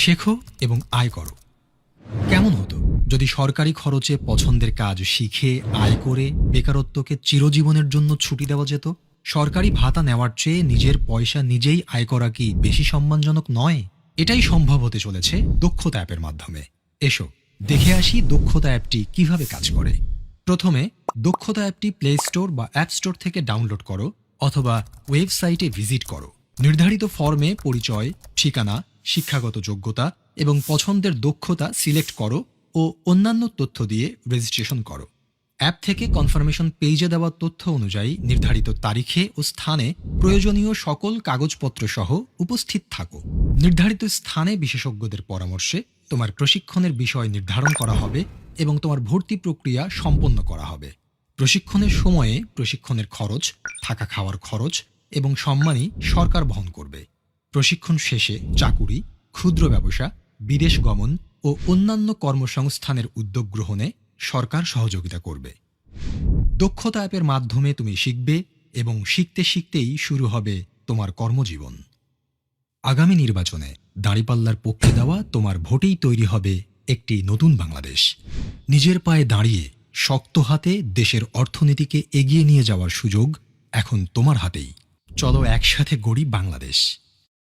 শেখো এবং আয় করো। কেমন হতো যদি সরকারি খরচে পছন্দের কাজ শিখে আয় করে বেকারত্বকে চিরজীবনের জন্য ছুটি দেওয়া যেত? সরকারি ভাতা নেওয়ার চেয়ে নিজের পয়সা নিজেই আয় করা কি বেশি সম্মানজনক নয়? এটাই সম্ভব হতে চলেছে দক্ষতা অ্যাপের মাধ্যমে। এসো দেখে আসি দক্ষতা অ্যাপটি কিভাবে কাজ করে। প্রথমে দক্ষতা অ্যাপটি প্লে স্টোর বা অ্যাপ স্টোর থেকে ডাউনলোড করো অথবা ওয়েবসাইটে ভিজিট করো। নির্ধারিত ফর্মে পরিচয়, ঠিকানা, শিক্ষাগত যোগ্যতা এবং পছন্দের দক্ষতা সিলেক্ট করো ও অন্যান্য তথ্য দিয়ে রেজিস্ট্রেশন করো। অ্যাপ থেকে কনফার্মেশন পেজে দেওয়া তথ্য অনুযায়ী নির্ধারিত তারিখে ও স্থানে প্রয়োজনীয় সকল কাগজপত্র সহ উপস্থিত থাকো। নির্ধারিত স্থানে বিশেষজ্ঞদের পরামর্শে তোমার প্রশিক্ষণের বিষয় নির্ধারণ করা হবে এবং তোমার ভর্তি প্রক্রিয়া সম্পন্ন করা হবে। প্রশিক্ষণের সময়ে প্রশিক্ষণের খরচ, থাকা খাওয়ার খরচ এবং সম্মানী সরকার বহন করবে। প্রশিক্ষণ শেষে চাকুরি, ক্ষুদ্র ব্যবসা, বিদেশ গমন ও অন্যান্য কর্মসংস্থানের উদ্যোগ গ্রহণে সরকার সহযোগিতা করবে। দক্ষতা অ্যাপের মাধ্যমে তুমি শিখবে এবং শিখতে শিখতেই শুরু হবে তোমার কর্মজীবন। আগামী নির্বাচনে দাঁড়িপাল্লার পক্ষে দেওয়া তোমার ভোটেই তৈরি হবে একটি নতুন বাংলাদেশ। নিজের পায়ে দাঁড়িয়ে শক্ত হাতে দেশের অর্থনীতিকে এগিয়ে নিয়ে যাওয়ার সুযোগ এখন তোমার হাতেই। চলো একসাথে গড়ি বাংলাদেশ।